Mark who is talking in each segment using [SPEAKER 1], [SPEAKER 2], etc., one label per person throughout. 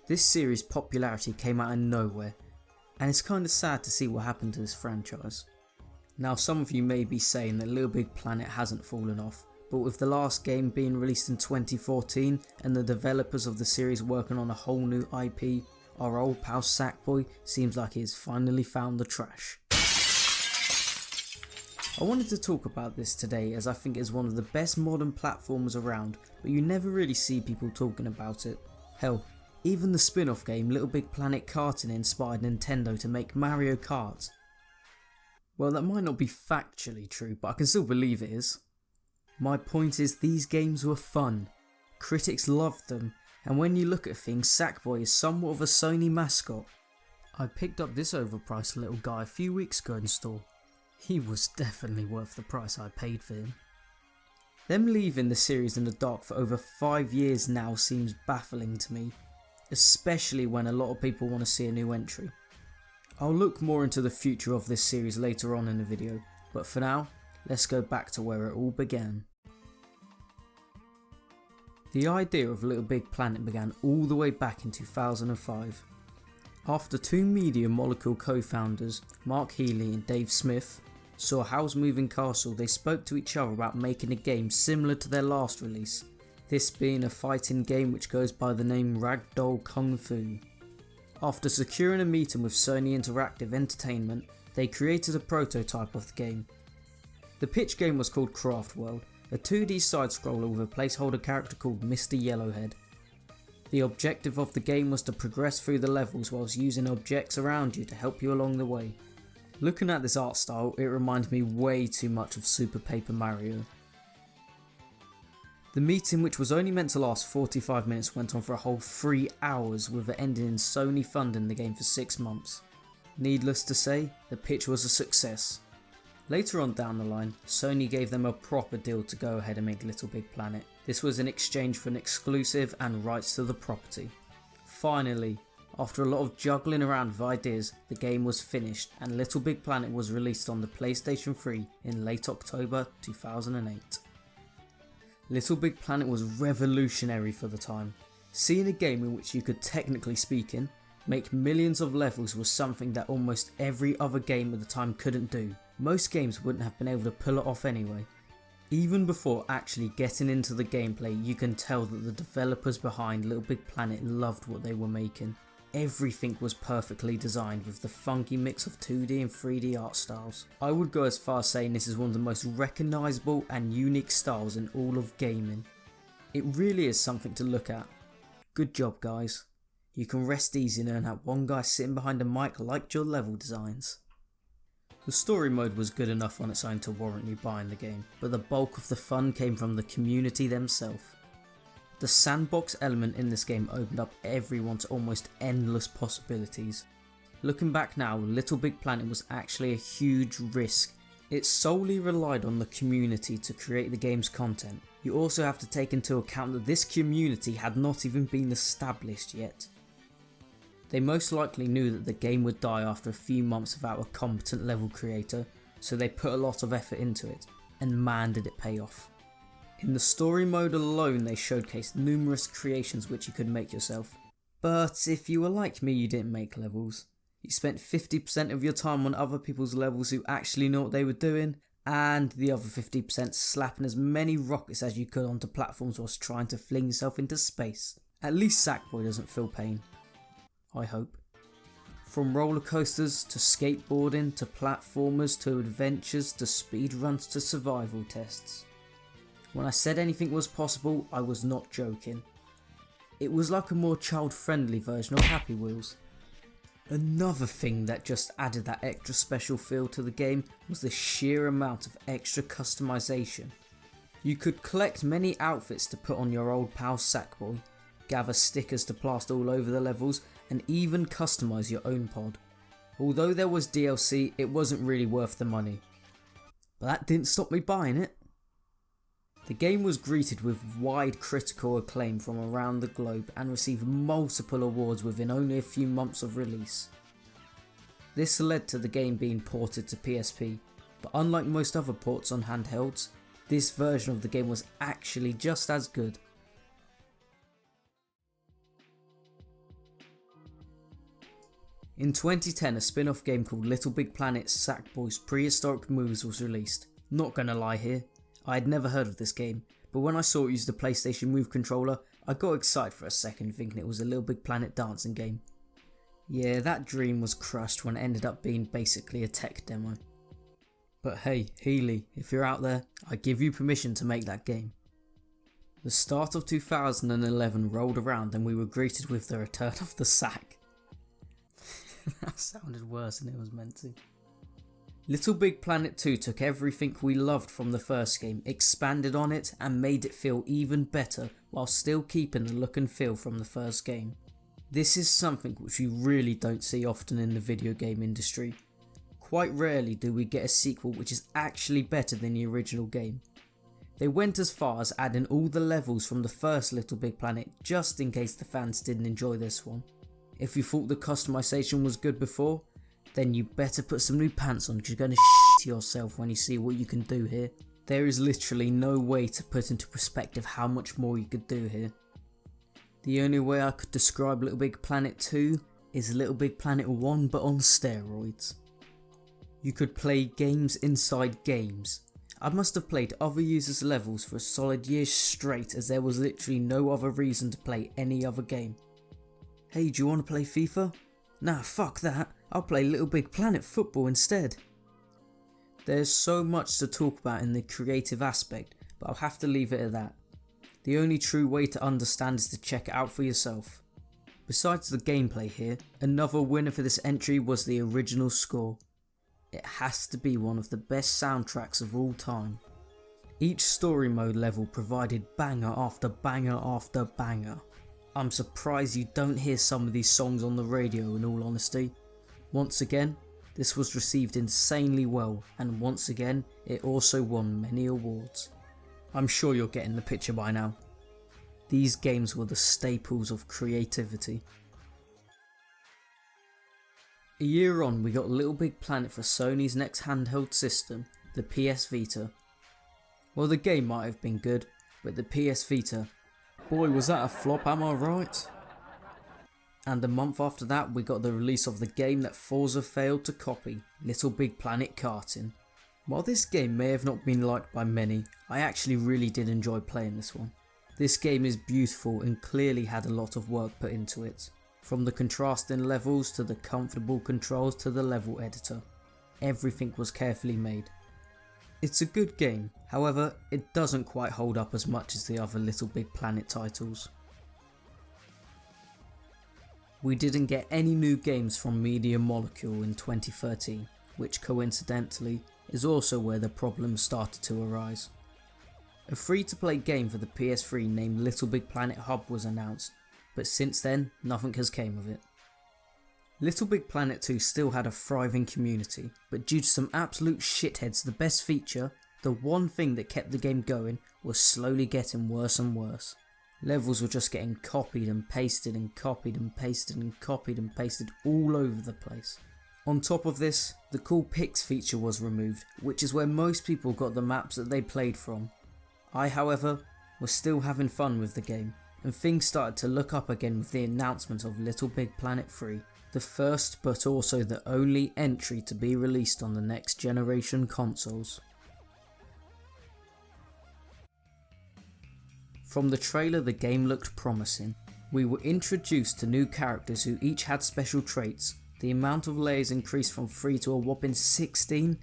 [SPEAKER 1] This series' popularity came out of nowhere, and it's kinda sad to see what happened to this franchise. Now some of you may be saying that Little Big Planet hasn't fallen off, but with the last game being released in 2014 and the developers of the series working on a whole new IP, our old pal Sackboy seems like he has finally found the trash. I wanted to talk about this today as I think it is one of the best modern platformers around, but you never really see people talking about it. Hell, even the spin-off game Little Big Planet Karting inspired Nintendo to make Mario Kart. Well, that might not be factually true, but I can still believe it is. My point is, these games were fun, critics loved them, and when you look at things, Sackboy is somewhat of a Sony mascot. I picked up this overpriced little guy a few weeks ago in store. He was definitely worth the price I paid for him. Them leaving the series in the dark for over 5 years now seems baffling to me, especially when a lot of people want to see a new entry. I'll look more into the future of this series later on in the video, but for now, let's go back to where it all began. The idea of Little Big Planet began all the way back in 2005. After two Media Molecule co-founders, Mark Healy and Dave Smith, saw Howl's Moving Castle, they spoke to each other about making a game similar to their last release, this being a fighting game which goes by the name Ragdoll Kung Fu. After securing a meeting with Sony Interactive Entertainment, they created a prototype of the game. The pitch game was called Craft World, a 2D side-scroller with a placeholder character called Mr. Yellowhead. The objective of the game was to progress through the levels whilst using objects around you to help you along the way. Looking at this art style, it reminds me way too much of Super Paper Mario. The meeting, which was only meant to last 45 minutes, went on for a whole 3 hours, with it ending in Sony funding the game for 6 months. Needless to say, the pitch was a success. Later on down the line, Sony gave them a proper deal to go ahead and make Little Big Planet. This was in exchange for an exclusive and rights to the property. Finally, after a lot of juggling around with ideas, the game was finished and Little Big Planet was released on the PlayStation 3 in late October 2008. Little Big Planet was revolutionary for the time. Seeing a game in which you could, technically speaking, make millions of levels was something that almost every other game at the time couldn't do. Most games wouldn't have been able to pull it off anyway. Even before actually getting into the gameplay, you can tell that the developers behind Little Big Planet loved what they were making. Everything was perfectly designed with the funky mix of 2D and 3D art styles. I would go as far as saying this is one of the most recognisable and unique styles in all of gaming. It really is something to look at. Good job guys. You can rest easy knowing that one guy sitting behind a mic liked your level designs. The story mode was good enough on its own to warrant you buying the game, but the bulk of the fun came from the community themselves. The sandbox element in this game opened up everyone to almost endless possibilities. Looking back now, Little Big Planet was actually a huge risk. It solely relied on the community to create the game's content. You also have to take into account that this community had not even been established yet. They most likely knew that the game would die after a few months without a competent level creator, so they put a lot of effort into it, and man did it pay off. In the story mode alone they showcased numerous creations which you could make yourself. But if you were like me, you didn't make levels. You spent 50% of your time on other people's levels who actually knew what they were doing, and the other 50% slapping as many rockets as you could onto platforms whilst trying to fling yourself into space. At least Sackboy doesn't feel pain. I hope. From roller coasters to skateboarding to platformers to adventures to speedruns to survival tests. When I said anything was possible, I was not joking. It was like a more child-friendly version of Happy Wheels. Another thing that just added that extra special feel to the game was the sheer amount of extra customization. You could collect many outfits to put on your old pal Sackboy, gather stickers to plaster all over the levels, and even customise your own pod. Although there was DLC, it wasn't really worth the money. But that didn't stop me buying it. The game was greeted with wide critical acclaim from around the globe and received multiple awards within only a few months of release. This led to the game being ported to PSP, but unlike most other ports on handhelds, this version of the game was actually just as good. In 2010, a spin-off game called Little Big Planet Sackboy's Prehistoric Moves was released. Not gonna lie here, I had never heard of this game, but when I saw it use the PlayStation Move controller, I got excited for a second thinking it was a Little Big Planet dancing game. Yeah, that dream was crushed when it ended up being basically a tech demo. But hey, Healy, if you're out there, I give you permission to make that game. The start of 2011 rolled around and we were greeted with the return of the sack. That sounded worse than it was meant to. Little Big Planet 2 took everything we loved from the first game, expanded on it and made it feel even better while still keeping the look and feel from the first game. This is something which we really don't see often in the video game industry. Quite rarely do we get a sequel which is actually better than the original game. They went as far as adding all the levels from the first Little Big Planet just in case the fans didn't enjoy this one. If you thought the customization was good before, then you better put some new pants on because you're going to shit yourself when you see what you can do here. There is literally no way to put into perspective how much more you could do here. The only way I could describe Little Big Planet 2 is Little Big Planet 1 but on steroids. You could play games inside games. I must have played other users' levels for a solid year straight as there was literally no other reason to play any other game. Hey, do you want to play FIFA? Nah, fuck that. I'll play Little Big Planet football instead. There's so much to talk about in the creative aspect, but I'll have to leave it at that. The only true way to understand is to check it out for yourself. Besides the gameplay here, another winner for this entry was the original score. It has to be one of the best soundtracks of all time. Each story mode level provided banger after banger after banger. I'm surprised you don't hear some of these songs on the radio in all honesty. Once again, this was received insanely well, and once again it also won many awards. I'm sure you're getting the picture by now. These games were the staples of creativity. A year on, we got Little Big Planet for Sony's next handheld system, the PS Vita. Well, the game might have been good, but the PS Vita, boy was that a flop, am I right? And a month after that we got the release of the game that Forza failed to copy, Little Big Planet Karting. While this game may have not been liked by many, I actually really did enjoy playing this one. This game is beautiful and clearly had a lot of work put into it. From the contrasting levels to the comfortable controls to the level editor. Everything was carefully made. It's a good game, however it doesn't quite hold up as much as the other Little Big Planet titles. We didn't get any new games from Media Molecule in 2013, which coincidentally is also where the problems started to arise. A free-to-play game for the PS3 named Little Big Planet Hub was announced, but since then nothing has came of it. Little Big Planet 2 still had a thriving community, but due to some absolute shitheads, the best feature, the one thing that kept the game going, was slowly getting worse and worse. Levels were just getting copied and pasted and copied and pasted and copied and pasted all over the place. On top of this, the cool pics feature was removed, which is where most people got the maps that they played from. I, however, was still having fun with the game, and things started to look up again with the announcement of Little Big Planet 3. The first but also the only entry to be released on the next generation consoles. From the trailer the game looked promising. We were introduced to new characters who each had special traits, the amount of layers increased from 3 to a whopping 16,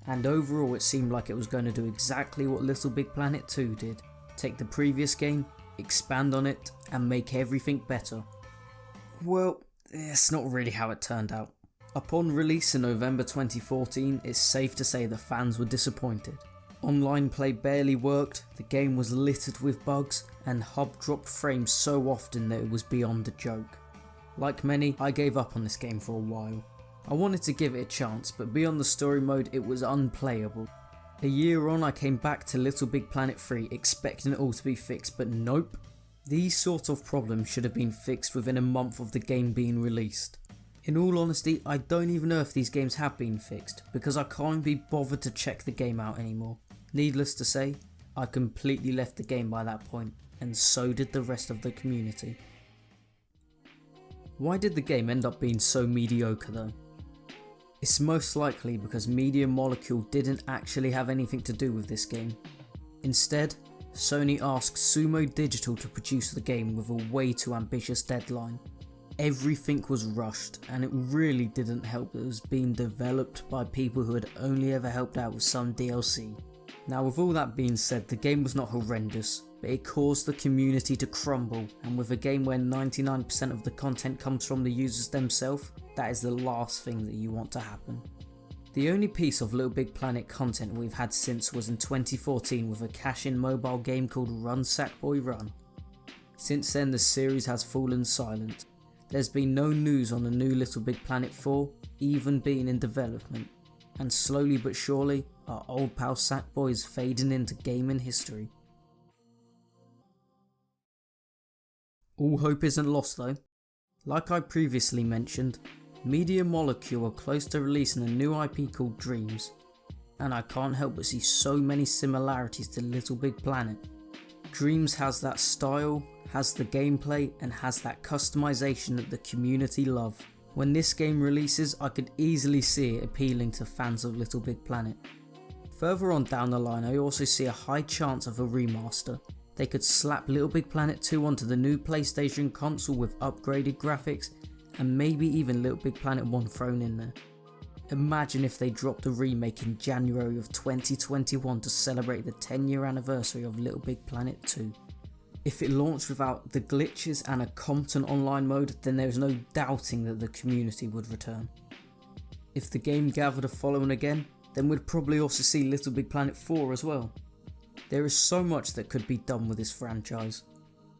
[SPEAKER 1] and overall it seemed like it was going to do exactly what Little Big Planet 2 did. Take the previous game, expand on it, and make everything better. Well, it's not really how it turned out. Upon release in November 2014, it's safe to say the fans were disappointed. Online play barely worked, the game was littered with bugs, and hub dropped frames so often that it was beyond a joke. Like many, I gave up on this game for a while. I wanted to give it a chance, but beyond the story mode it was unplayable. A year on I came back to Little Big Planet 3 expecting it all to be fixed, but nope. These sort of problems should have been fixed within a month of the game being released. In all honesty, I don't even know if these games have been fixed, because I can't be bothered to check the game out anymore. Needless to say, I completely left the game by that point, and so did the rest of the community. Why did the game end up being so mediocre though? It's most likely because Media Molecule didn't actually have anything to do with this game. Instead, Sony asked Sumo Digital to produce the game with a way too ambitious deadline. Everything was rushed, and it really didn't help that it was being developed by people who had only ever helped out with some DLC. Now, with all that being said, the game was not horrendous, but it caused the community to crumble, and with a game where 99% of the content comes from the users themselves, that is the last thing that you want to happen. The only piece of Little Big Planet content we've had since was in 2014 with a cash-in mobile game called Run Sackboy Run. Since then the series has fallen silent. There's been no news on the new Little Big Planet 4 even being in development, and slowly but surely our old pal Sackboy is fading into gaming history. All hope isn't lost though. Like I previously mentioned, Media Molecule are close to releasing a new IP called Dreams, and I can't help but see so many similarities to Little Big Planet. Dreams has that style, has the gameplay, and has that customization that the community love. When this game releases, I could easily see it appealing to fans of Little Big Planet. Further on down the line, I also see a high chance of a remaster. They could slap Little Big Planet 2 onto the new PlayStation console with upgraded graphics, and maybe even Little Big Planet 1 thrown in there. Imagine if they dropped a remake in January of 2021 to celebrate the 10-year anniversary of Little Big Planet 2. If it launched without the glitches and a competent online mode, then there is no doubting that the community would return. If the game gathered a following again, then we'd probably also see Little Big Planet 4 as well. There is so much that could be done with this franchise.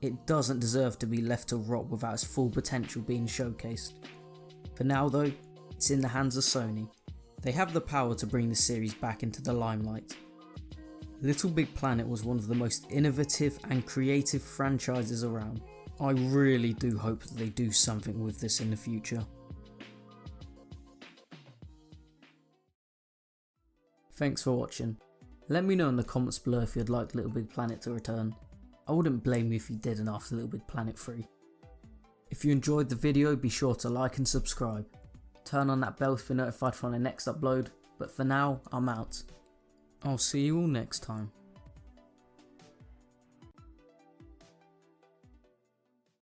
[SPEAKER 1] It doesn't deserve to be left to rot without its full potential being showcased. For now though, it's in the hands of Sony. They have the power to bring the series back into the limelight. Little Big Planet was one of the most innovative and creative franchises around. I really do hope that they do something with this in the future. Thanks for watching. Let me know in the comments below if you'd like Little Big Planet to return. I wouldn't blame you if you didn't after Little Big Planet 3. If you enjoyed the video, be sure to like and subscribe. Turn on that bell to be notified for my next upload, but for now, I'm out. I'll see you all next time.